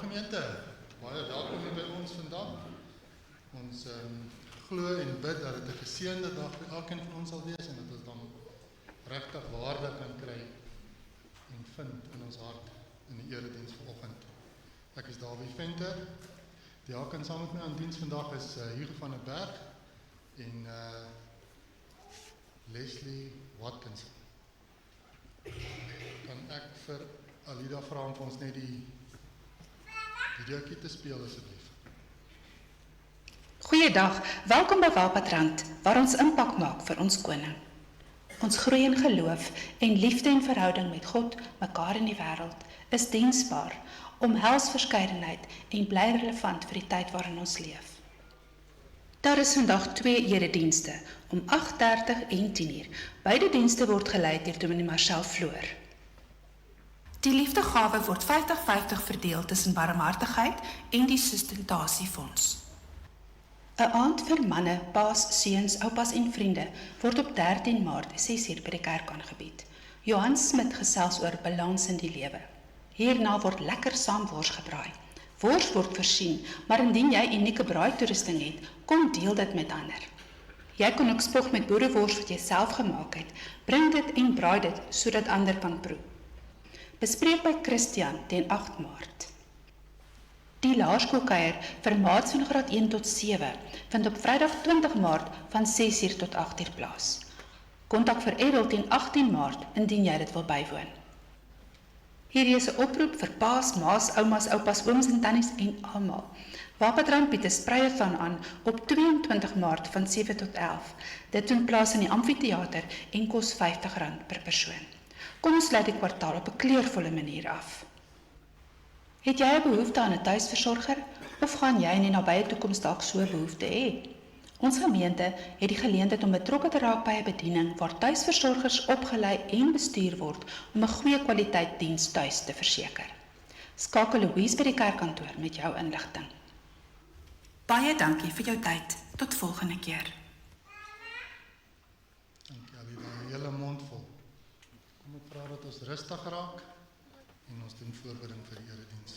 gemeente, baie welkom hier by ons vandag. Ons glo en bid dat dit 'n geseënde dag vir elkeen van ons sal wees en dat ons dan regtig waarde kan kry en vind in ons hart in die erediens vanoggend. Ek is Dawie Venter. Die diaken saam met my aan diens vandag is Hugo van der Berg en Leslie Watkinson. Kan ek vir Alida vra om vir ons net die videoetjie te speel asseblief? Goeiedag, welkom by Waalpadrand, waar ons impak maak vir ons koning. Ons groei in geloof en liefde en verhouding met God, mekaar in die wêreld, is diensbaar, omhels verskeidenheid en bly relevant vir die tyd waarin ons leef. Daar is vandag 2 eredienste, om 8:30 en 10:00. Beide dienste word gelei deur Dominee Marcel Floor. Die liefdegawe word 50-50 verdeel tussen barmhartigheid en die sustentasiefonds. 'n aand vir manne, paas, seuns, oupas en vriende word op 13 Maart 6:00 by die kerk aangebied. Johan Smit gesels oor balans in die lewe. Hierna word lekker saam wors gebraai. Wors word versien, maar indien jy unieke braaitoerusting het, kom deel dit met ander. Jy kan ook spog met boerewors wat jy self gemaak het. Bring dit en braai dit sodat ander kan proe. Bespreek by Christian teen 8 Maart. Die laerskoolkuier vir maats van graad 1 tot 7 vind op Vrydag 20 Maart van 6:00 tot 8:00 plaas. Kontak vir Errol teen 18 Maart indien jy dit wil bywoon. Hierdie is 'n oproep vir paas, maas, oumas, oupas, ooms en tannies en almal. Waalpadrand bied 'n spreierstaan aan op 22 Maart van 7 tot 11. Dit vind plaas in die amfitheater en kos R50 per persoon. Kom ons sluit die kwartaal op 'n kleurvolle manier af. Het jy 'n behoefte aan 'n tuisversorger of gaan jy in die nabye toekoms dalk so 'n behoefte hê? Ons gemeente het die geleentheid om betrokke te raak by 'n bediening waar tuisversorgers opgelei en bestuur word om 'n goeie kwaliteit diens tuis te verseker. Skakel Louise by die kerkkantoor met jou inligting. Baie dankie vir jou tyd. Tot volgende keer. Dankie Alida, 'n hele mond vol. Kom ek vra dat ons rustig raak en ons doen voorbereiding vir die erediens.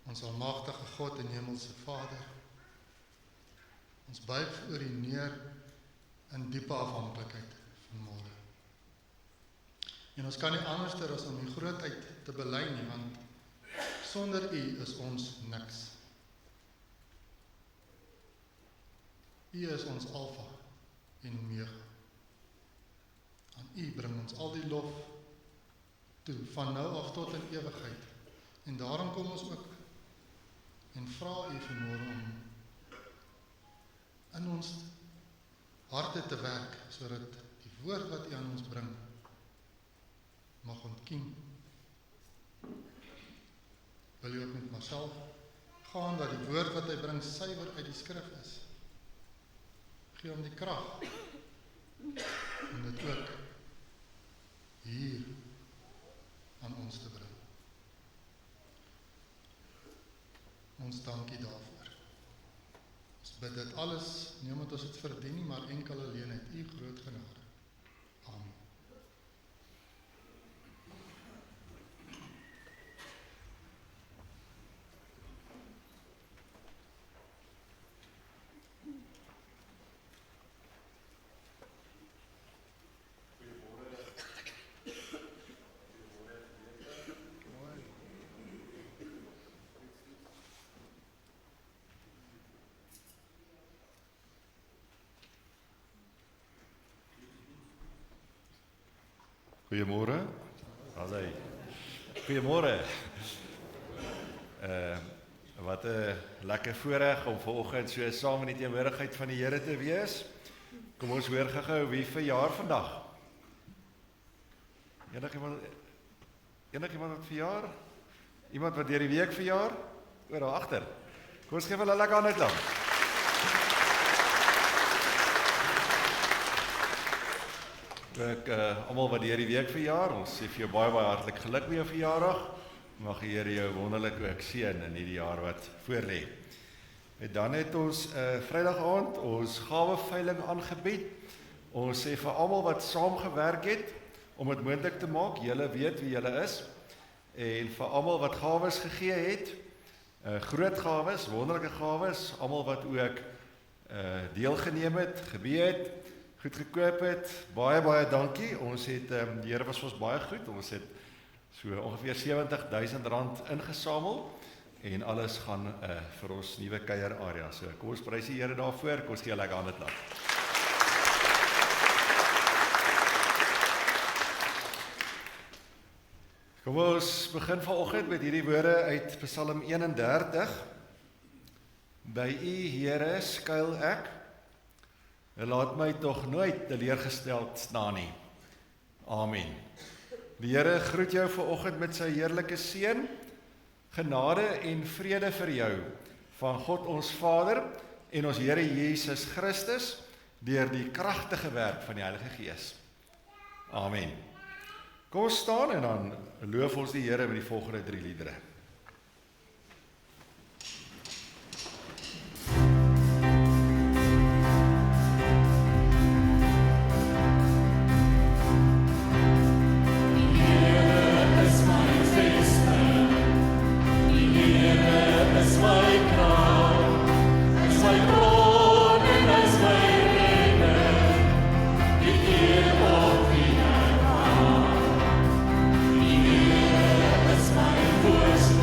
Ons almagtige God en hemelse Vader, ons buig voor U neer in diepe afhanklikheid vanmôre. En ons kan nie anderster as om U grootheid te bely nie, want sonder U is ons niks. U is ons alfa en omega. Aan U bring ons al die lof toe, van nou af tot in ewigheid. En daarom kom ons ook en vra U vanmôre om in ons harte te werk, sodat die woord wat U aan ons bring, mag ontkiem. Wil U ook met myself gaan, dat die woord wat hy bring suiwer uit die skrif is. Gee hom die krag, om dit ook hier aan ons te bring. Ons dankie daarvoor. Ons bid dit alles, nie omdat ons dit verdien nie, maar enkel alleen uit U groot genade. Amen. Goeiemôre. Hallo. Goeiemôre. Wat 'n lekker voorreg om vanoggend so saam in die teenwoordigheid van die Here te wees. Kom ons hoor gou wie verjaar vandag. Enigiemand wat verjaar? Iemand wat deur die week verjaar? Oor daar agter. Kom ons gee hulle 'n lekker aanklap. Ek almal wat deur die week verjaar, ons sê vir jou baie hartlik geluk met jou verjaardag. Mag die Here jou wonderlik ook seën in hierdie jaar wat voorlê. En dan het ons Vrydag aand ons gaweveiling aangebied. Ons sê vir almal wat saamgewerk het, om dit moontlik te maak. Julle weet wie julle is. En vir almal wat gawes gegee het, groot gawes, wonderlike gawes, almal wat ook deelgeneem het, gebee het, goed gekoop het, baie dankie. Ons het, die Here was vir ons baie goed, ons het so ongeveer R70,000 ingesamel, en alles gaan vir ons nuwe kuierarea. So kom ons prys die Here daarvoor, kom ons gee 'n lekker hande klap. Kom ons begin vanoggend met hierdie woorde uit Psalm 31. By U, Here, skuil ek. Laat my tog nooit teleurgesteld staan nie. Amen. Die Here groet jou vanoggend met sy heerlike seën. Genade en vrede vir jou van God ons Vader en ons Here Jesus Christus deur die kragtige werk van die Heilige Gees. Amen. Kom ons staan en dan loof ons die Here met die volgende 3 liedere. Voice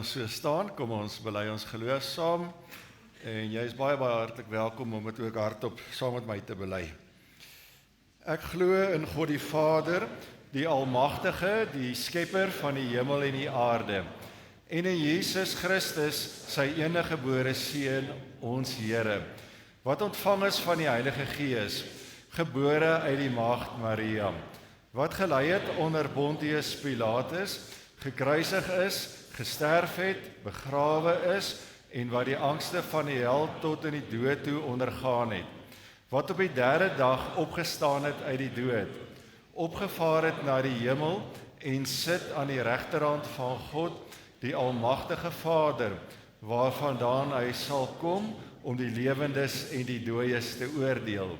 ons so staan, kom ons bely ons geloof saam. En jy is baie hartlik welkom om dit ook hardop saam met my te bely. Ek glo in God die Vader, die Almagtige, die Skepper van die hemel en die aarde, en in Jesus Christus, sy enige gebore Seun, ons Here, wat ontvang is van die Heilige Gees, gebore uit die Maagd Maria, wat gelei het onder Pontius Pilatus, gekruisig is, gesterf het, begrawe is, en wat die angste van die hel tot in die dood toe ondergaan het, wat op die 3de dag opgestaan het uit die dood, opgevaar het na die hemel en sit aan die regterhand van God, die Almagtige Vader, waarvandaan hy sal kom om die lewendes en die dooies te oordeel.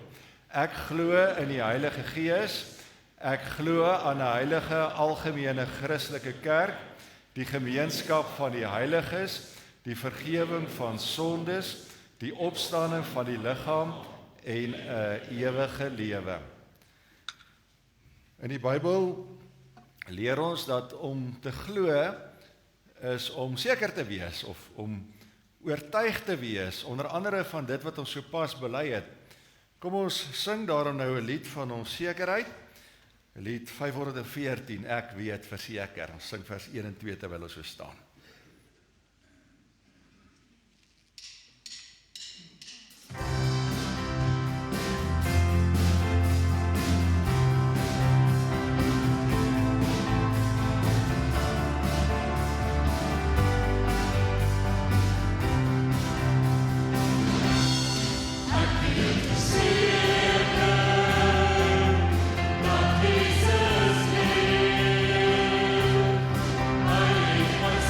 Ek glo in die Heilige Gees, ek glo aan 'n heilige algemene Christelike kerk, die gemeenskap van die heiliges, die vergifnis van sondes, die opstanding van die liggaam en 'n ewige lewe. In die Bybel leer ons dat om te glo is om seker te wees of om oortuig te wees, onder andere van dit wat ons sopas bely het. Kom ons sing daarom nou 'n lied van ons sekerheid. Lied 514, ek weet verseker. Ons sing vers 1 en 2 terwyl ons so staan.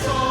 So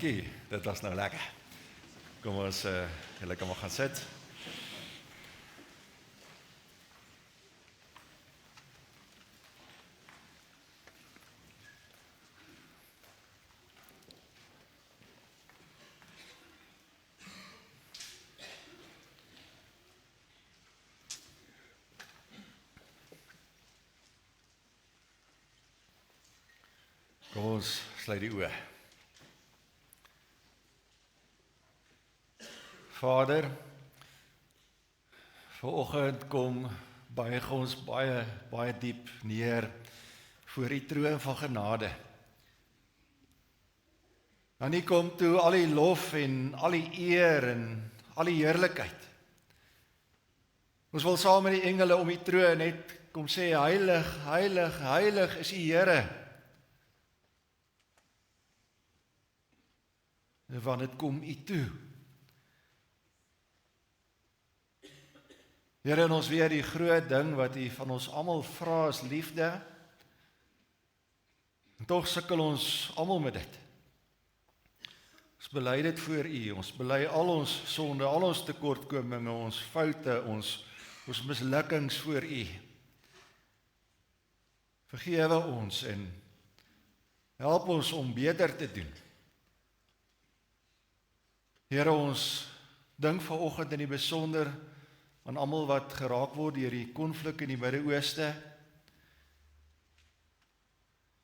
dankie, dit was nou lekker. Kom ons, julle kan maar gaan sit. Kom ons sluit die oë. Vader, vanoggend kom buig ons baie diep neer voor die troon van genade. En hier kom toe al die lof en al die eer en al die heerlikheid. Ons wil saam met die engele om die troon net kom sê, heilig, heilig, heilig is die Here. Want dit kom U toe. Here, en ons weet die groot ding wat U van ons almal vra is liefde. En tog sukkel ons almal met dit. Ons bely dit voor U, ons bely al ons sonde, al ons tekortkominge, ons foute, ons mislukkings voor U. Vergewe ons en help ons om beter te doen. Here, ons dink vanoggend in die besonder aan almal wat geraak word deur die konflik in die Midde-Ooste.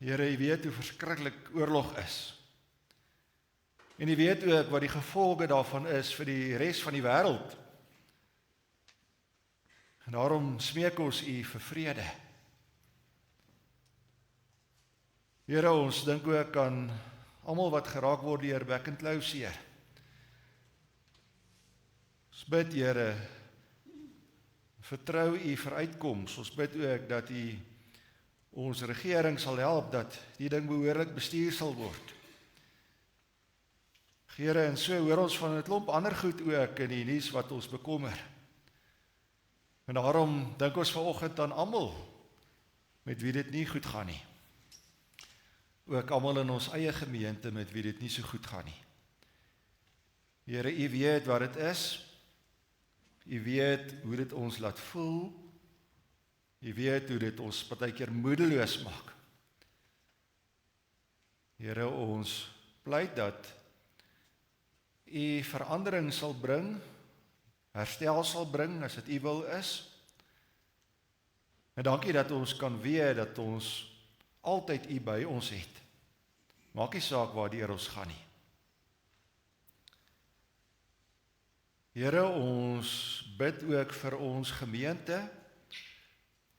Here, U weet hoe verskriklik oorlog is. En U weet ook wat die gevolge daarvan is vir die res van die wêreld. En daarom smeek ons U vir vrede. Here, ons dink ook aan almal wat geraak word deur bekkentlauseer. Ons bid, Here, vertrou U vir uitkoms. Ons bid ook dat U ons regering sal help dat die ding behoorlik bestuur sal word. Here, en so hoor ons van 'n klomp ander goed ook in die nuus wat ons bekommer. En daarom dink ons vanoggend aan almal met wie dit nie goed gaan nie. Ook almal in ons eie gemeente met wie dit nie so goed gaan nie. Here, U weet wat dit is. U weet hoe dit ons laat voel. U weet hoe dit ons partykeer moedeloos maak. Here, ons pleit dat U verandering sal bring, herstel sal bring as dit U wil is. En dankie dat ons kan weet dat ons altyd U by ons het. Maak nie saak waardeur ons gaan nie. Here, ons bid ook vir ons gemeente,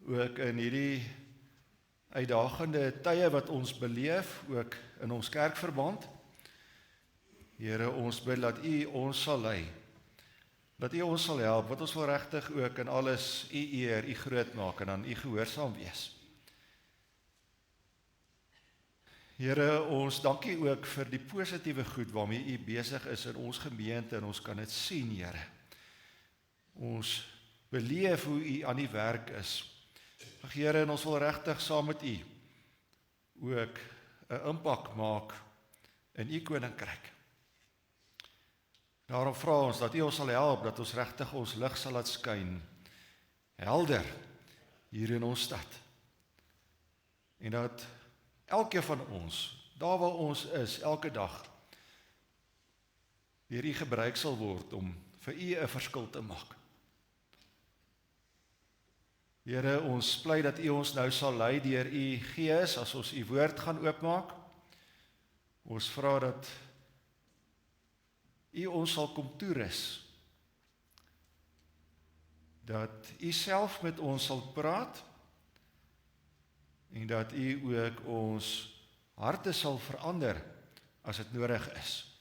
ook in hierdie uitdagende tye wat ons beleef, ook in ons kerkverband. Here, ons bid dat U ons sal lei, dat U ons sal help, wat ons wil regtig ook in alles U eer, U groot maak en aan U gehoorsaam wees. Here, ons dankie ook vir die positiewe goed waarmee U besig is in ons gemeente en ons kan dit sien, Here. Ons beleef hoe U aan die werk is. Here, en ons wil regtig saam met U ook 'n impak maak in U koninkryk. Daarom vra ons dat U ons sal help, dat ons regtig ons lig sal laat skyn, helder hier in ons stad. En dat elkeen van ons, daar waar ons is, elke dag, deur U gebruik sal word om vir U 'n verskil te maak. Here, ons pleit dat U ons nou sal lei deur U Gees as ons U woord gaan oopmaak. Ons vra dat U ons sal kom toerus. Dat U self met ons sal praat en dat U ook ons harte sal verander as dit nodig is.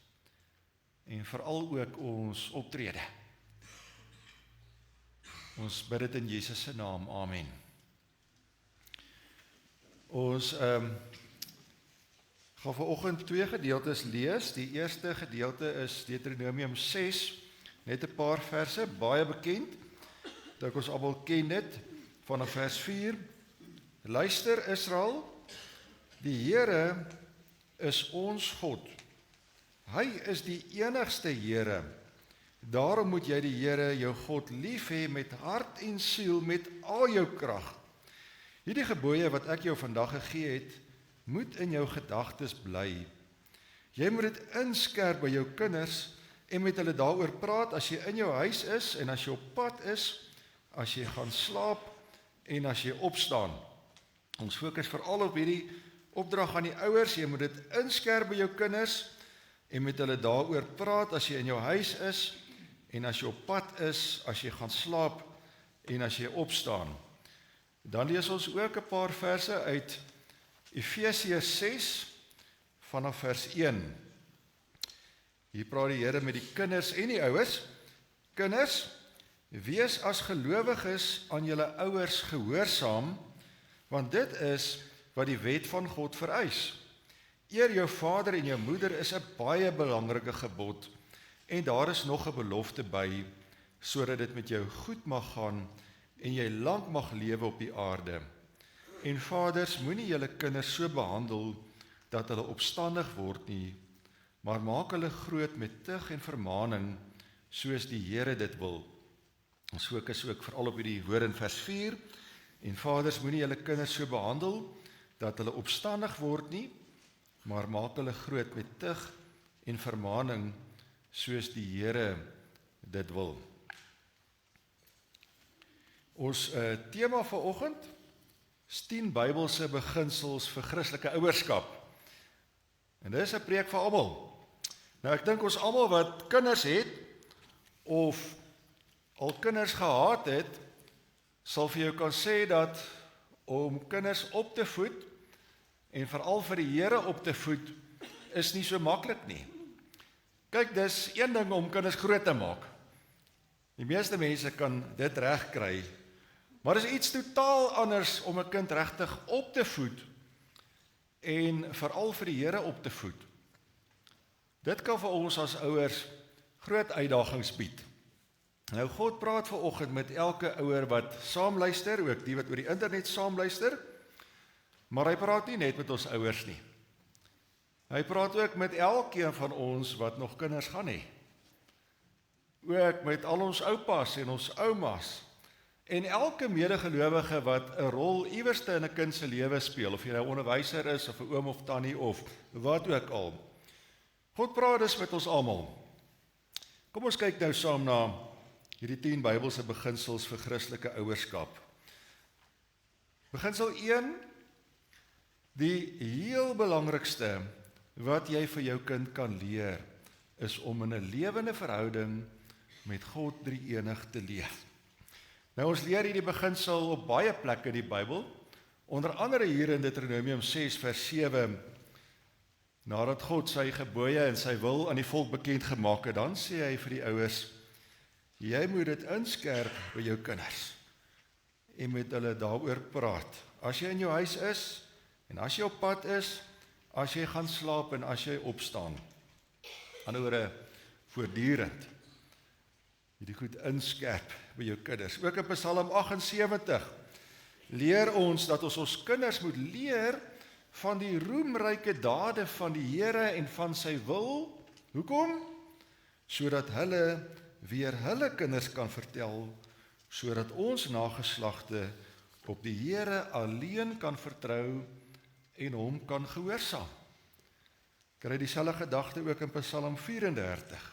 En veral ook ons optrede. Ons bid dit in Jesus se naam. Amen. Ons gaan vanoggend 2 gedeeltes lees. Die eerste gedeelte is Deuteronomium 6, net 'n paar verse, baie bekend. Dat ons almal ken dit vanaf vers 4. Luister Israel, die Here is ons God. Hy is die enigste Here. Daarom moet jy die Here, jou God, lief hê met hart en siel, met al jou krag. Hierdie gebooie wat ek jou vandag gegee het, moet in jou gedagtes bly. Jy moet dit inskerp by jou kinders en met hulle daaroor praat as jy in jou huis is en as jy op pad is, as jy gaan slaap en as jy opstaan. Ons fokus veral op hierdie opdrag aan die ouers. Jy moet dit inskerp by jou kinders en met hulle daaroor praat as jy in jou huis is en as jy op pad is, as jy gaan slaap en as jy opstaan. Dan lees ons ook 'n paar verse uit Efesiërs 6 vanaf vers 1. Hier praat die Here met die kinders en die ouers. Kinders, wees as gelowiges aan julle ouers gehoorsaam, want dit is wat die wet van God vereis. Eer jou vader en jou moeder is 'n baie belangrike gebod, en daar is nog 'n belofte by, sodat dit met jou goed mag gaan en jy lank mag lewe op die aarde. En vaders, moenie julle kinders so behandel dat hulle opstandig word nie, maar maak hulle groot met tug en vermaaning, soos die Here dit wil. Ons fokus ook veral op hierdie woord in vers 4. En vaders, moenie julle kinders so behandel dat hulle opstandig word nie, maar maak hulle groot met tug en vermaaning, soos die Here dit wil. Ons tema vir oggend is 10 Bybelse beginsels vir Christelike ouerskap. En dit is 'n preek vir almal. Nou ek dink ons almal wat kinders het of al kinders gehad het, sal vir jou kan sê dat om kinders op te voed en veral vir die Here op te voed is nie so maklik nie. Kyk, dis een ding om kinders groot te maak. Die meeste mense kan dit regkry, maar dis iets totaal anders om 'n kind regtig op te voed en veral vir die Here op te voed. Dit kan vir ons as ouers groot uitdagings bied. Nou God praat vanoggend met elke ouer wat saamluister, ook die wat oor die internet saamluister, maar hy praat nie net met ons ouers nie. Hy praat ook met elkeen van ons wat nog kinders gaan hê. Ook met al ons oupas en ons oumas en elke medegelowige wat 'n rol iewerste in 'n kind se lewe speel, of jy nou onderwyser is of 'n oom of tannie of wat ook al. God praat dus met ons almal. Kom ons kyk nou saam na hierdie 10 Bybelse beginsels vir Christelike ouerskap. Beginsel 1, die heel belangrikste wat jy vir jou kind kan leer, is om in 'n lewende verhouding met God drie-enig te leef. Nou ons leer hierdie beginsel op baie plekke in die Bybel, onder andere hier in Deuteronomium 6 vers 7, nadat God sy gebooie en sy wil aan die volk bekend gemaak het, dan sê hy vir die ouers, jy moet dit inskerp by jou kinders en met hulle daaroor praat. As jy in jou huis is en as jy op pad is, as jy gaan slaap en as jy opstaan. Anderswoorde, voortdurend hierdie goed inskerp by jou kinders. Ook in Psalm 78 leer ons dat ons kinders moet leer van die roemryke dade van die Here en van sy wil. Hoekom? Sodat hulle weer hulle kinders kan vertel, sodat ons nageslagte op die Here alleen kan vertrou en hom kan gehoorsaam. Kry dieselfde gedagte ook in Psalm 34.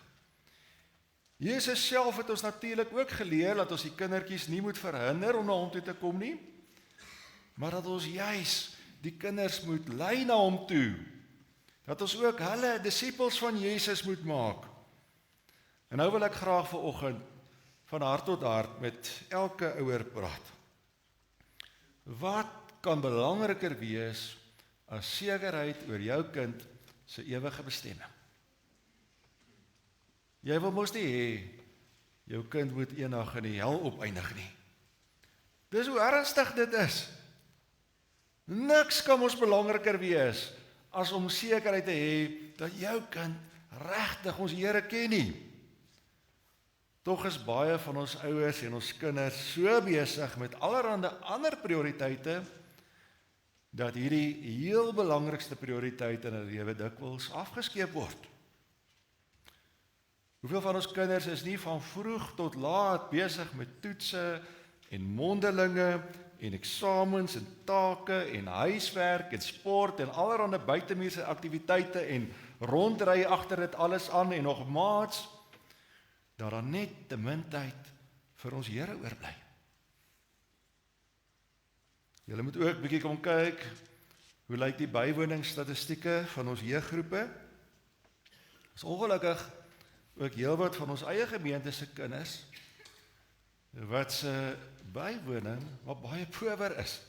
Jesus self het ons natuurlik ook geleer dat ons die kindertjies nie moet verhinder om na hom toe te kom nie, maar dat ons juis die kinders moet lei na hom toe. Dat ons ook hulle disippels van Jesus moet maak. En nou wil ek graag vanoggend van hart tot hart met elke ouer praat. Wat kan belangriker wees as sekerheid oor jou kind se ewige bestemming? Jy wil mos nie hê jou kind moet eendag in die hel opeindig nie. Dis hoe ernstig dit is. Niks kan ons belangriker wees as om sekerheid te hê dat jou kind regtig ons Here ken nie. Tog is baie van ons ouers en ons kinders so besig met allerlei ander prioriteite dat hierdie heel belangrikste prioriteit in hulle lewe dikwels afgeskeep word. Hoeveel van ons kinders is nie van vroeg tot laat besig met toetse en mondelinge en eksamens en take en huiswerk en sport en allerlei buitemuurse aktiwiteite en rondry agter dit alles aan en nog maats, dat daar net te min tyd vir ons Here oorbly. Julle moet ook bietjie kom kyk, hoe lyk die bywoningsstatistieke van ons jeuggroepe? Is ongelukkig ook heelwat van ons eie gemeente se kinders wat se bywoning wat baie power is.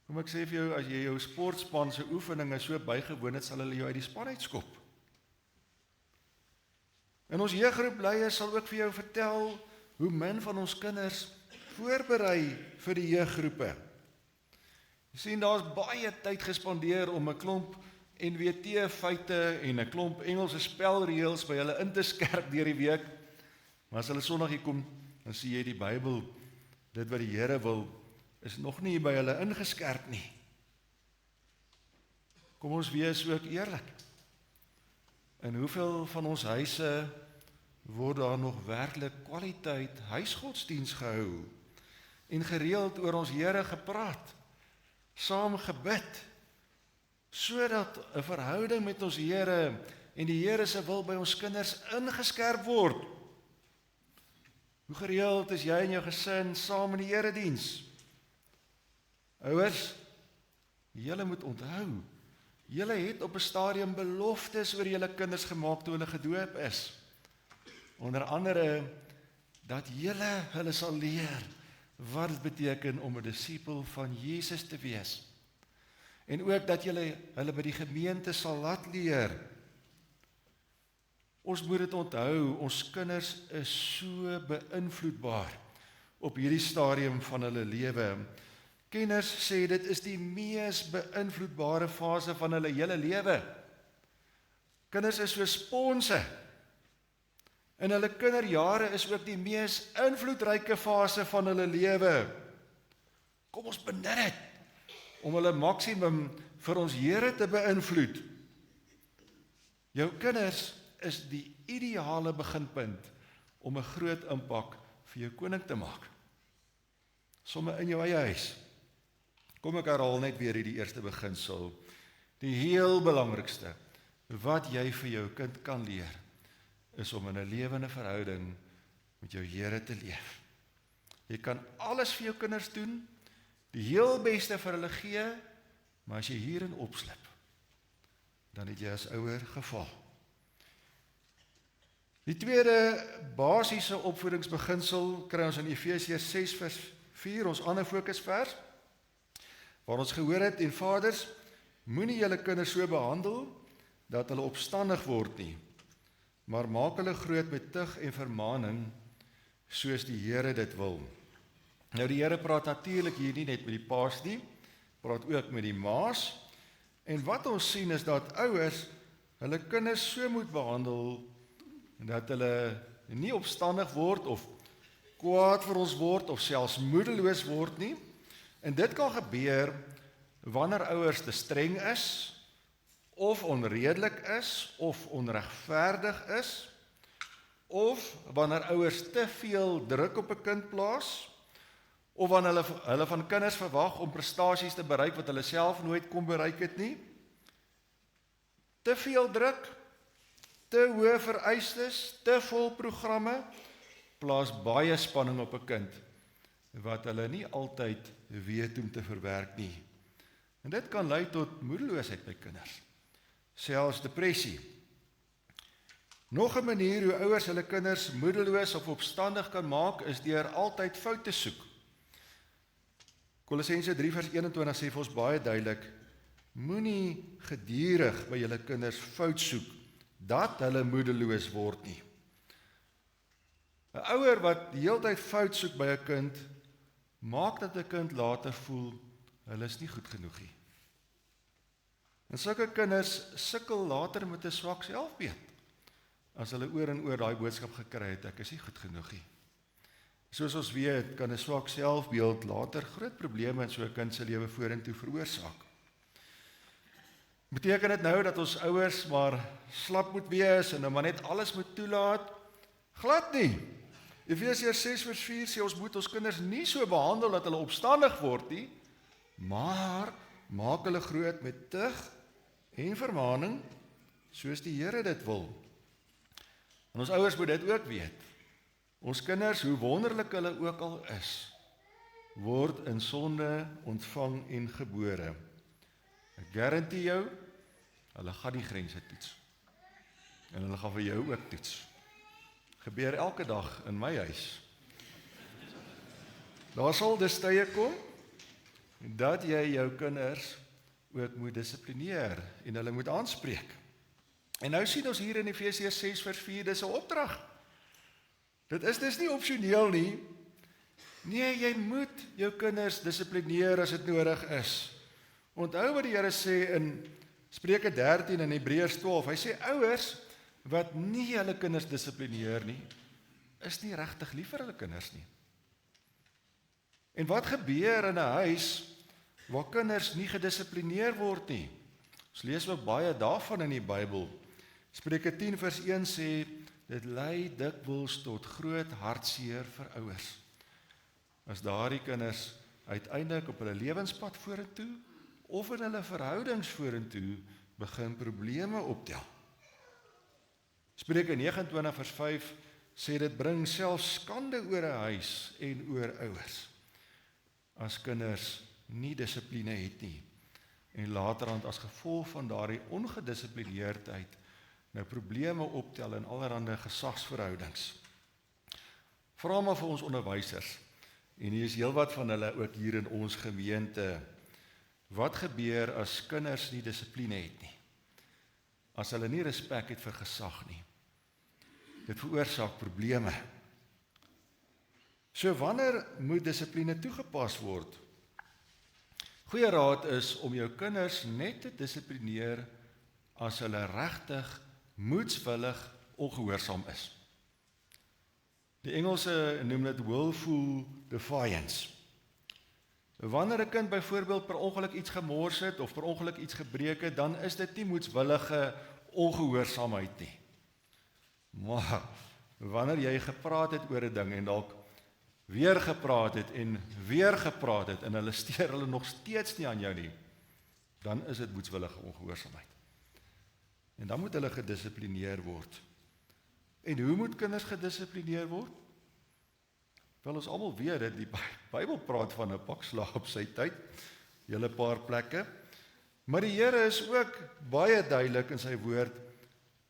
Kom ek sê vir jou, as jy jou sportspan se oefeninge so bygewoon het, sal hulle jou uit die span uitskop. En ons jeuggroepleiers sal ook vir jou vertel hoe min van ons kinders voorberei vir die jeuggroepe. Jy sien, daar's baie tyd gespandeer om 'n klomp NWT-feite en 'n klomp Engelse spelreëls by hulle in te skerp deur die week. Maar as hulle Sondag hier kom, dan sien jy die Bybel, dit wat die Here wil, is nog nie by hulle ingeskerp nie. Kom ons wees ook eerlik. In hoeveel van ons huise word daar nog werklik kwaliteit huisgodsdiens gehou en gereeld oor ons Here gepraat, saam gebid, sodat 'n verhouding met ons Here en die Here se wil by ons kinders ingeskerp word. Hoe gereeld is jy en jou gesin saam in die erediens? Ouers, julle moet onthou, julle het op 'n stadium beloftes oor julle kinders gemaak toe hulle gedoop is. Onder andere dat julle hulle sal leer wat dit beteken om 'n disipel van Jesus te wees. En ook dat julle hulle by die gemeente sal laat leer. Ons moet dit onthou, ons kinders is so beïnvloedbaar op hierdie stadium van hulle lewe. Kenners sê dit is die mees beïnvloedbare fase van hulle hele lewe. Kinders is so sponse. En hulle kinderjare is ook die mees invloedryke fase van hulle lewe. Kom ons benut dit om hulle maksimum vir ons Here te beïnvloed. Jou kinders is die ideale beginpunt om 'n groot impak vir jou koning te maak. Somme in jou eie huis. Kom ek herhaal net weer hierdie eerste beginsel. Die heel belangrikste wat jy vir jou kind kan leer, is om in 'n lewende verhouding met jou Here te leef. Jy kan alles vir jou kinders doen, die heel beste vir hulle gee, maar as jy hierin opslip, dan het jy as ouer gefaal. Die tweede basiese opvoedingsbeginsel kry ons in Efesiërs 6 vers 4, ons ander fokusvers, waar ons gehoor het, en vaders, moenie julle kinders so behandel, dat hulle opstandig word nie, maar maak hulle groot met tug en vermaaning, soos die Here dit wil. Nou die Here praat natuurlik hier nie net met die paas nie, praat ook met die maas, en wat ons sien is dat ouers hulle kinders so moet behandel, dat hulle nie opstandig word, of kwaad vir ons word, of selfs moedeloos word nie, en dit kan gebeur, wanneer ouers te streng is, of onredelik is, of onregverdig is, of wanneer ouers te veel druk op 'n kind plaas, of wanneer hulle van kinders verwag om prestasies te bereik wat hulle self nooit kon bereik het nie. Te veel druk, te hoë vereistes, te vol programme, plaas baie spanning op 'n kind, wat hulle nie altyd weet om te verwerk nie. En dit kan lei tot moedeloosheid by kinders, selfs depressie. Nog 'n manier hoe ouers hulle kinders moedeloos of opstandig kan maak, is deur altyd foute soek. Kolossense 3 vers 21 sê vir ons baie duidelik, moenie gedurig by julle kinders fout soek, dat hulle moedeloos word nie. 'n Ouer wat die hele tyd fout soek by 'n kind, maak dat 'n kind later voel, hulle is nie goed genoeg nie. En sulke kinders sukkel later met 'n swak selfbeeld, as hulle oor en oor daai boodskap gekry het, ek is nie goed genoeg nie. Soos ons weet, kan 'n swak selfbeeld later groot probleme in so 'n kind se lewe vorentoe veroorsaak. Beteken dit nou dat ons ouers maar slap moet wees en nou maar net alles moet toelaat? Glad nie. Efesiërs 6:4 sê ons moet ons kinders nie so behandel dat hulle opstandig word nie, maar maak hulle groot met tug en vermaaning, soos die Here dit wil. En ons ouers moet dit ook weet. Ons kinders, hoe wonderlik hulle ook al is, word in sonde ontvang en gebore. Ek garandeer jou, hulle gaan die grense toets. En hulle gaan vir jou ook toets. Gebeur elke dag in my huis. Daar sal dus tye kom, dat jy jou kinders ook moet dissiplineer en hulle moet aanspreek. En nou sien ons hier in Efesiërs 6:4, dis 'n opdrag. Dit is dus nie opsioneel nie. Nee, jy moet jou kinders dissiplineer as dit nodig is. Onthou wat die Here sê in Spreuke 13 en Hebreërs 12. Hy sê ouers wat nie hulle kinders dissiplineer nie, is nie regtig lief vir hulle kinders nie. En wat gebeur in 'n huis waar kinders nie gedissiplineer word nie? Ons lees ook baie daarvan in die Bybel. Spreuke 10:1 sê, dit lei dikwels tot groot hartseer vir ouers. As daardie kinders uiteindelik op hulle lewenspad vorentoe of in hulle verhoudings vorentoe begin probleme optel. Spreuke 29:5 sê dit bring selfs skande oor 'n huis en oor ouers as kinders nie dissipline het nie en laterand as gevolg van daardie ongedissiplineerdheid nou probleme optel in allerlei gesagsverhoudings. Vra maar vir ons onderwysers, en hier is heelwat van hulle ook hier in ons gemeente, wat gebeur as kinders nie dissipline het nie? As hulle nie respek het vir gesag nie. Dit veroorsaak probleme. So wanneer moet dissipline toegepas word? Goeie raad is om jou kinders net te dissiplineer as hulle regtig moedswillig ongehoorsaam is. Die Engelse noem dit willful defiance. Wanneer 'n kind byvoorbeeld per ongeluk iets gemors het of per ongeluk iets gebreek het, dan is dit nie moedswillige ongehoorsaamheid nie. Maar wanneer jy gepraat het oor 'n ding en dalk weer gepraat het en weer gepraat het en hulle steur hulle nog steeds nie aan jou nie, dan is dit moedswillige ongehoorsaamheid. En dan moet hulle gedissiplineer word. En hoe moet kinders gedissiplineer word? Wel, ons almal weet dit, die Bybel praat van 'n pak slaag op sy tyd, hele paar plekke. Maar die Here is ook baie duidelik in sy woord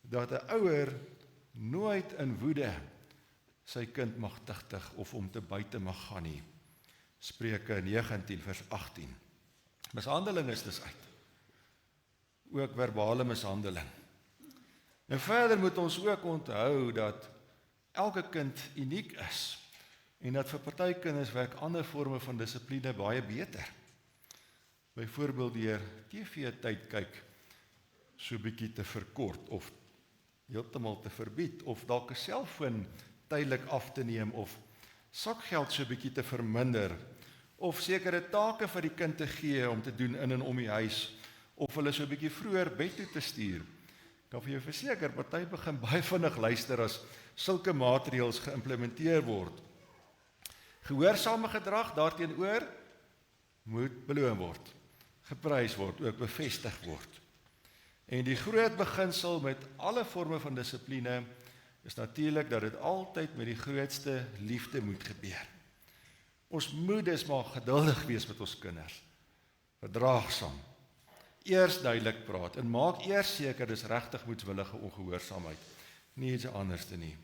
dat 'n ouer nooit in woede sy kind mag tigtig of om te buite mag gaan nie. Spreuke 19:18. Mishandeling is dus uit. Ook verbale mishandeling. En verder moet ons ook onthou dat elke kind uniek is en dat vir party kinders werk ander vorme van dissipline baie beter. Byvoorbeeld deur TV-tyd kyk so bietjie te verkort of heeltemal te verbied of dalk 'n selfoon tydelik af te neem of sakgeld so bietjie te verminder of sekere take vir die kind te gee om te doen in en om die huis of hulle so bietjie vroeër bed toe te stuur. Ek kan vir jou verseker, party begin baie vinnig luister as sulke maatreëls geïmplementeer word. Gehoorsame gedrag daarteenoor moet beloon word, geprys word, ook bevestig word. En die groot beginsel met alle forme van dissipline is natuurlik dat dit altyd met die grootste liefde moet gebeur. Ons moet dus maar geduldig wees met ons kinders, verdraagsaam, eers duidelik praat en maak eers seker dis regtig moedswillige ongehoorsaamheid, nie iets anders nie.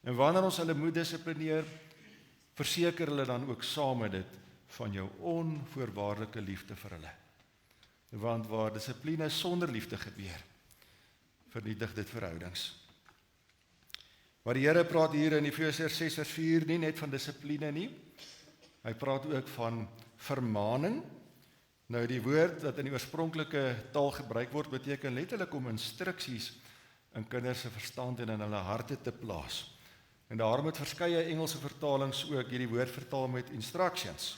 En wanneer ons hulle moet dissiplineer, verseker hulle dan ook saam met dit van jou onvoorwaardelike liefde vir hulle. Want waar dissipline sonder liefde gebeur, vernietig dit verhoudings. Maar die Here praat hier in Efesiërs 6:4 nie net van dissipline nie. Hy praat ook van vermaaning. Nou die woord wat in die oorspronklike taal gebruik word, beteken letterlik om instruksies in kinders se verstand en in hulle harte te plaas. En daarom het verskeie Engelse vertalings ook hierdie woord vertaal met instructions.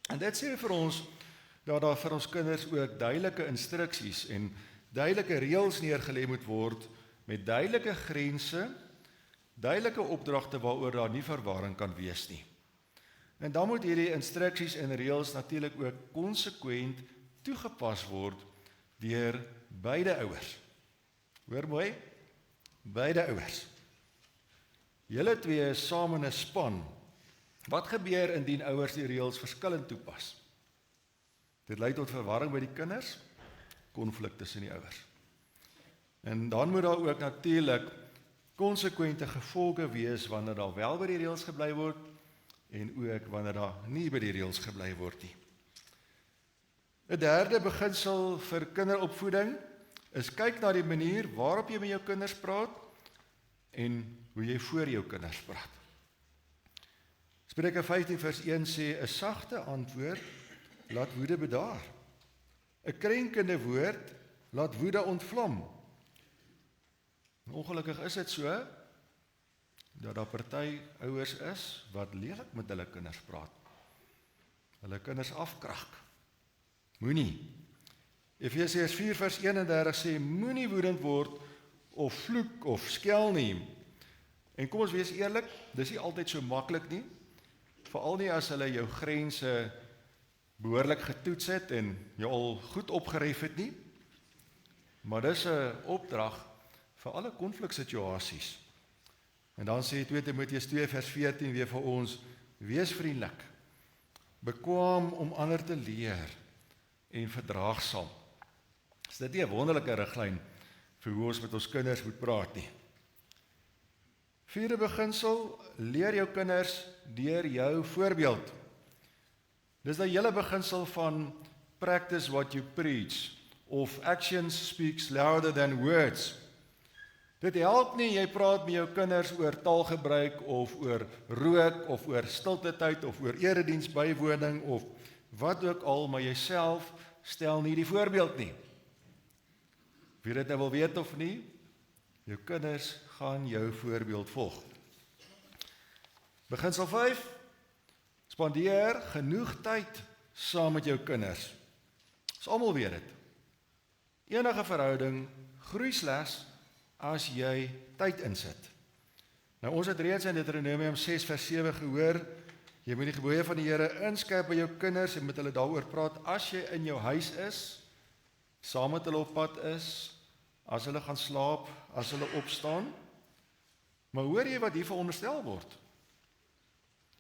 En dit sê vir ons dat daar vir ons kinders ook duidelike instruksies en duidelike reëls neergelê moet word met duidelike grense, duidelike opdragte waaroor daar nie verwarring kan wees nie. En dan moet hierdie instruksies en reëls natuurlik ook konsekwent toegepas word deur beide ouers. Hoor mooi, beide ouers. Julle twee is saam in 'n span. Wat gebeur indien ouers die reëls verskillend toepas? Dit lei tot verwarring by die kinders, konflik tussen die ouers. En dan moet daar ook natuurlik konsekwente gevolge wees wanneer daar wel by die reëls gebly word en ook wanneer daar nie by die reëls gebly word nie. 'n Derde beginsel vir kinderopvoeding is kyk na die manier waarop jy met jou kinders praat en hoe jy voor jou kinders praat. Spreuke 15 vers 1 sê, 'n sagte antwoord laat woede bedaar. 'n krenkende woord laat woede ontvlam. En ongelukkig is dit so, dat daar party ouers is, wat lelik met hulle kinders praat. Hulle kinders afkrag. Moenie. Efesiërs 4 vers 31 sê, moenie woedend word, of vloek, of skel nie. En kom ons wees eerlik, dis nie altyd so maklik nie, veral nie as hulle jou grense behoorlik getoets het en jou al goed opgeref het nie. Maar dis 'n opdrag vir alle konfliksituasies. En dan sê 2 Timoteus 2 vers 14 weer vir ons, wees vriendelik, bekwaam om ander te leer en verdraagsaam. Is dit nie 'n wonderlike riglyn vir hoe ons met ons kinders moet praat nie? 4de beginsel, leer jou kinders deur jou voorbeeld. Dis die hele beginsel van practice what you preach, of actions speaks louder than words. Dit help nie, jy praat met jou kinders oor taalgebruik, of oor rook, of oor stilte tyd, of oor erediens bywoning, of wat ook al, maar jouself stel nie die voorbeeld nie. Wie dit nou wil weet of nie, jou kinders gaan jou voorbeeld volg. Beginsel 5, spandeer genoeg tyd saam met jou kinders. Ons almal weet dit. Enige verhouding groei slegs as jy tyd insit. Nou ons het reeds in Deuteronomium 6 vers 7 gehoor, jy moet die gebooie van die Here inskerp by jou kinders en met hulle daaroor praat as jy in jou huis is, saam met hulle op pad is, as hulle gaan slaap, as hulle opstaan. Maar hoor jy wat hier veronderstel word?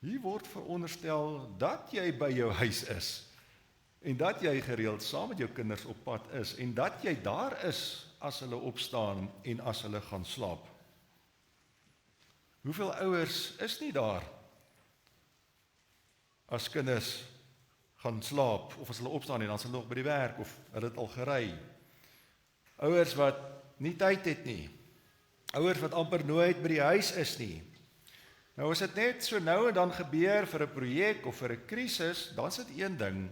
Hier word veronderstel dat jy by jou huis is en dat jy gereeld saam met jou kinders op pad is en dat jy daar is as hulle opstaan en as hulle gaan slaap. Hoeveel ouers is nie daar as kinders gaan slaap of as hulle opstaan en dan is hulle nog by die werk of hulle het al gery? Ouers wat nie tyd het nie. Ouers wat amper nooit by die huis is nie. Nou as dit net so nou en dan gebeur vir 'n projek of vir 'n krisis, dan is dit een ding.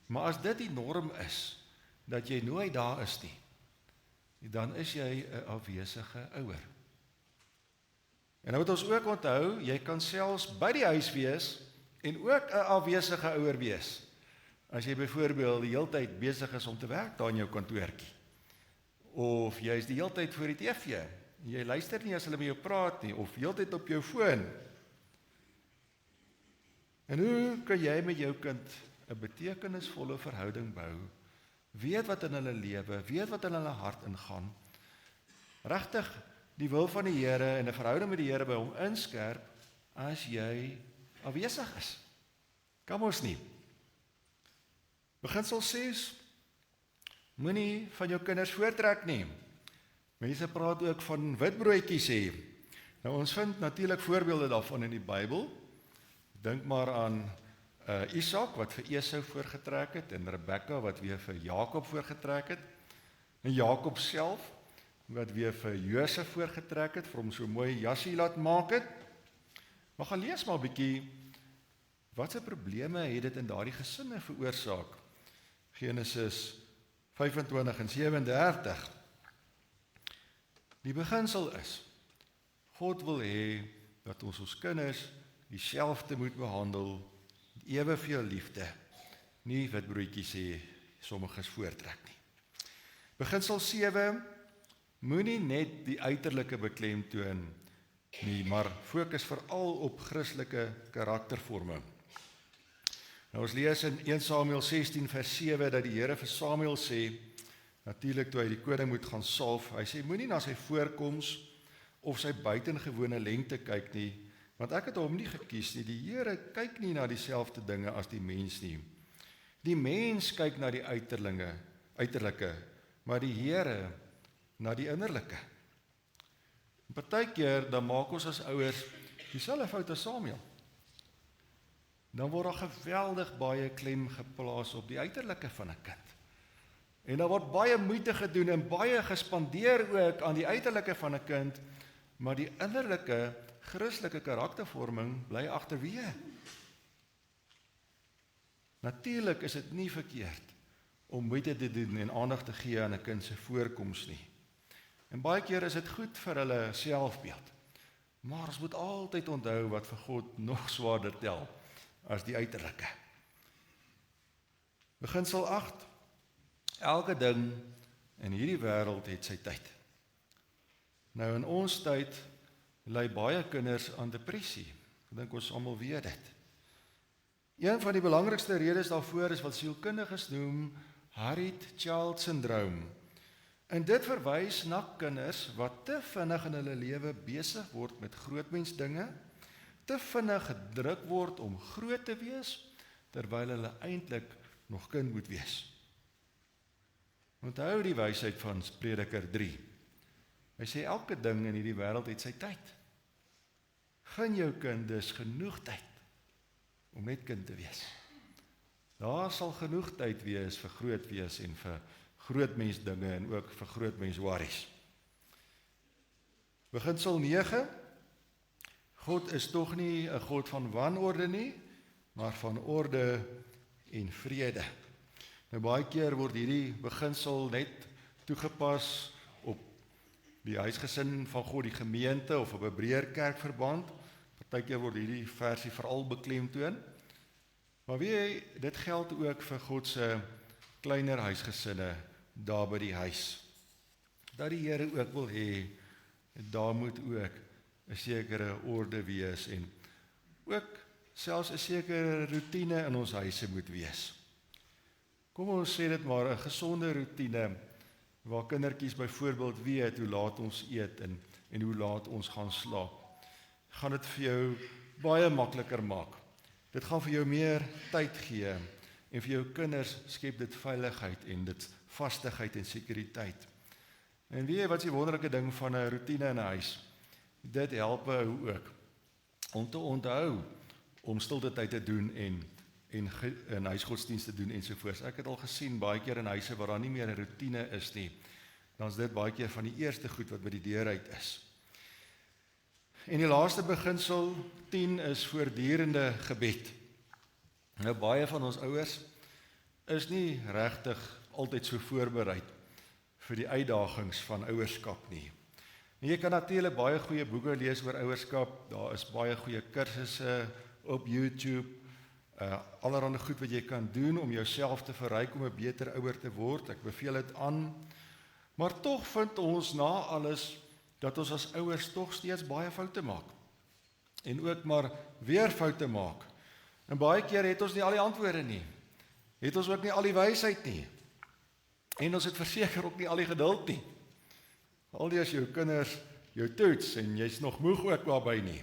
Maar as dit die norm is, dat jy nooit daar is nie, dan is jy 'n afwesige ouer. En nou moet ons ook onthou, jy kan selfs by die huis wees en ook 'n afwesige ouer wees. As jy byvoorbeeld die hele tyd besig is om te werk daar in jou kantoortjie. Of jy is die hele tyd voor die TV. Jy luister nie as hulle met jou praat nie, of heeltyd op jou foon. En hoe kan jy met jou kind 'n betekenisvolle verhouding bou? Weet wat in hulle lewe, weet wat in hulle hart ingaan. Regtig die wil van die Here en 'n verhouding met die Here by hom inskerp as jy afwesig is. Kan ons nie. Beginsel 6, moenie van jou kinders voortrek nie. Mense praat ook van witbroodjies hê. Nou ons vind natuurlik voorbeelde daarvan in die Bybel. Dink maar aan Isak wat vir Esau voorgetrek het en Rebekka wat weer vir Jakob voorgetrek het. En Jakob self wat weer vir Josef voorgetrek het, vir hom so mooi jassie laat maak het. Maar gaan lees maar 'n bietjie, wat se probleme het dit in daardie gesinne veroorsaak? Genesis 25 en 37. Die beginsel is, God wil hê dat ons kinders dieselfde moet behandel, eweveel liefde, nie witbroodjies sê sommiges voortrek nie. Beginsel 7, moenie net die uiterlike beklemtoon nie, maar fokus veral op Christelike karaktervorming. Nou ons lees in 1 Samuel 16 vers 7 dat die Here vir Samuel sê, natuurlik toe hy die koning moet gaan salf, hy sê moenie na sy voorkoms of sy buitengewone lengte kyk nie, want ek het hom nie gekies nie. Die Here kyk nie na dieselfde dinge as die mens nie. Die mens kyk na die uiterlike, maar die Here na die innerlike. Partykeer dan maak ons as ouers dieselfde fout as Samuel. Dan word daar geweldig baie klem geplaas op die uiterlike van 'n kind. En daar word baie moeite gedoen en baie gespandeer ook aan die uiterlike van 'n kind, maar die innerlike Christelike karaktervorming bly agterweë. Natuurlik is dit nie verkeerd om moeite te doen en aandag te gee aan 'n kind se voorkoms nie. En baie keer is dit goed vir hulle selfbeeld. Maar ons moet altyd onthou wat vir God nog swaarder tel as die uiterlike. Beginsel 8. Elke ding in hierdie wêreld het sy tyd. Nou in ons tyd ly baie kinders aan depressie. Ek dink ons almal weet dit. Een van die belangrikste redes daarvoor is wat sielkundiges noem Harried Child Syndrome. En dit verwys na kinders wat te vinnig in hulle lewe besig word met grootmensdinge, te vinnig gedruk word om groot te wees, terwyl hulle eintlik nog kind moet wees. Onthou die wysheid van Prediker 3. Hy sê elke ding in hierdie wêreld het sy tyd. Gun jou kind dus genoeg tyd om net kind te wees. Daar sal genoeg tyd wees vir groot wees en vir grootmensdinge en ook vir grootmensworries. Beginsel 9. God is tog nie 'n God van wanorde nie, maar van orde en vrede. Nou baie keer word hierdie beginsel net toegepas op die huisgesin van God, die gemeente of op 'n breër kerkverband. Partykeer word hierdie versie veral beklemtoon. Maar weet jy, dit geld ook vir God se kleiner huisgesinne daar by die huis. Dat die Here ook wil hê, daar moet ook 'n sekere orde wees en ook selfs 'n sekere roetine in ons huise moet wees. Kom ons sê dit maar 'n gesonde roetine waar kindertjies byvoorbeeld weet hoe laat ons eet en hoe laat ons gaan slaap. Gaan dit vir jou baie makliker maak. Dit gaan vir jou meer tyd gee en vir jou kinders skep dit veiligheid en dit vastigheid en sekuriteit. En weet jy wat is die wonderlike ding van 'n roetine in 'n huis? Dit help ook om te onthou om stilte tyd te doen en huisgodsdienst te doen ensovoorts. Ek het al gesien baie keer in huise waar daar nie meer 'n roetine is nie, dan is dit baie keer van die eerste goed wat by die deur uit is. En die laaste beginsel 10 is voortdurende gebed. Nou baie van ons ouers is nie regtig altyd so voorberei vir die uitdagings van ouerskap nie. En jy kan natuurlik baie goeie boeke lees oor ouerskap, daar is baie goeie kursusse op YouTube, allerhande goed wat jy kan doen om jouself te verryk om 'n beter ouer te word. Ek beveel dit aan. Maar tog vind ons na alles dat ons as ouers tog steeds baie foute maak. En ook maar weer foute maak. En baie keer het ons nie al die antwoorde nie. Het ons ook nie al die wysheid nie. En ons het verseker ook nie al die geduld nie. Al die as jou kinders jou toets en jy's nog moeg ook daarbey nie.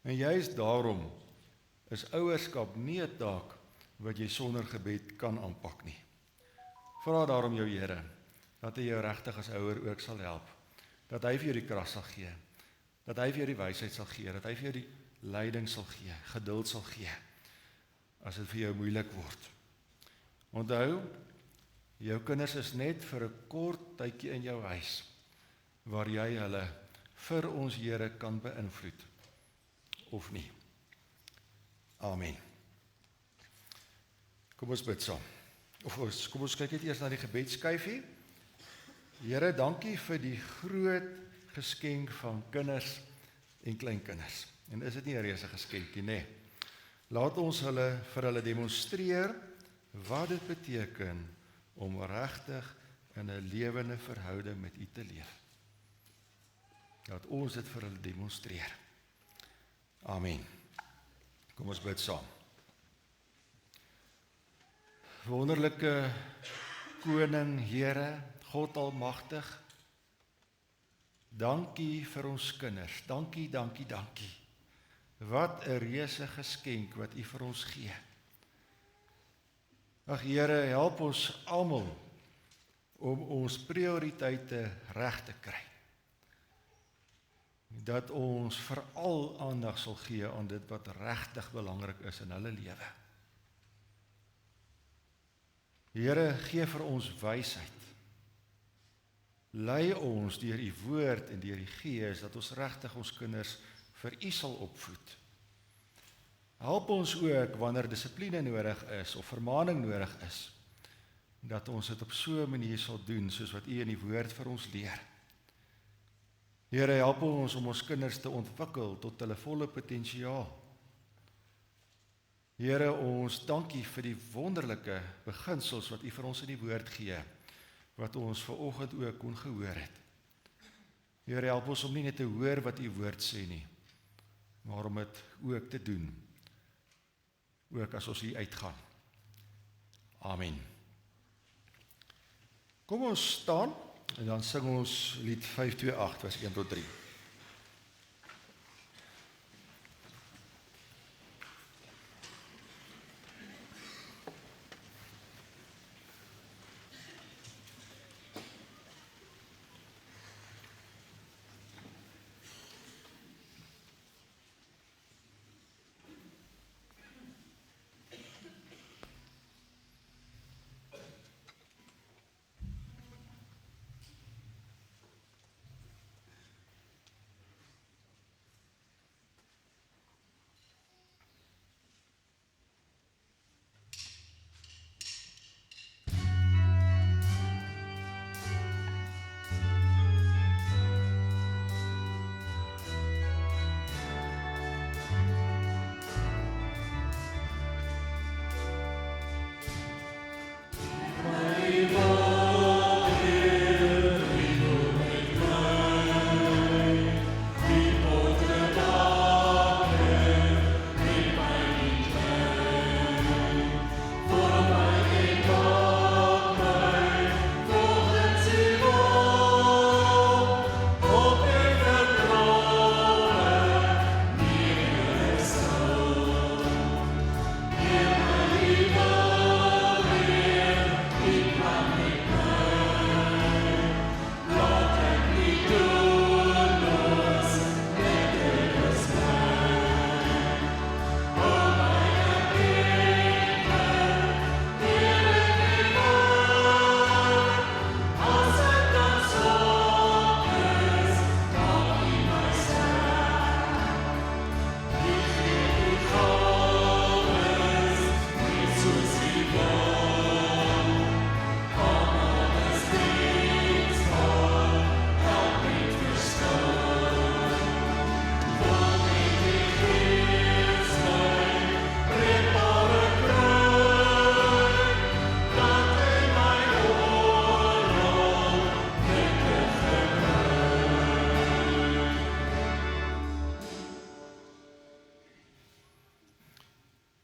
En juist daarom is ouerskap nie 'n taak wat jy sonder gebed kan aanpak nie. Vra daarom jou Here dat hy jou regtig as ouer ook sal help. Dat hy vir jou die krag sal gee. Dat hy vir jou die wysheid sal gee. Dat hy vir jou die leiding sal gee, geduld sal gee as dit vir jou moeilik word. Onthou, jou kinders is net vir 'n kort tydjie in jou huis waar jy hulle vir ons Here kan beïnvloed of nie. Amen. Kom ons bid saam. Kom ons kyk net eers na die gebedskyfie. Here, dankie vir die groot geskenk van kinders en kleinkinders. En is dit nie 'n reuse geskenkie nie? Laat ons vir hulle demonstreer wat dit beteken om regtig in 'n lewende verhouding met U te leef. Dat ons dit vir hulle demonstreer. Amen. Kom ons bid saam. Wonderlike Koning, Here, God Almagtig, dankie vir ons kinders. Dankie, dankie, dankie. Wat 'n reuse geskenk wat U vir ons gee. Ag Here, help ons almal om ons prioriteite reg te kry. Dat ons veral aandag sal gee aan dit wat regtig belangrik is in hulle lewe. Here, gee vir ons wysheid. Lei ons deur U woord en deur die Gees dat ons regtig ons kinders vir U sal opvoed. Help ons ook wanneer dissipline nodig is of vermaaning nodig is, dat ons dit op so 'n manier sal doen soos wat U in die woord vir ons leer. Here, help ons om ons kinders te ontwikkel tot hulle volle potensiaal. Here, ons dankie vir die wonderlike beginsels wat U vir ons in die woord gee, wat ons vanoggend ook kon gehoor het. Here, help ons om nie net te hoor wat U woord sê nie, maar om dit ook te doen, ook as ons hier uitgaan. Amen. Kom ons staan, en dan sing ons lied 528, vers 1 tot 3.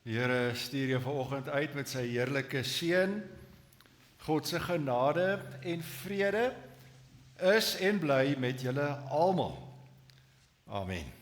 Here, stuur jou vanoggend uit met sy heerlike seën. God se genade en vrede is en bly met julle almal. Amen.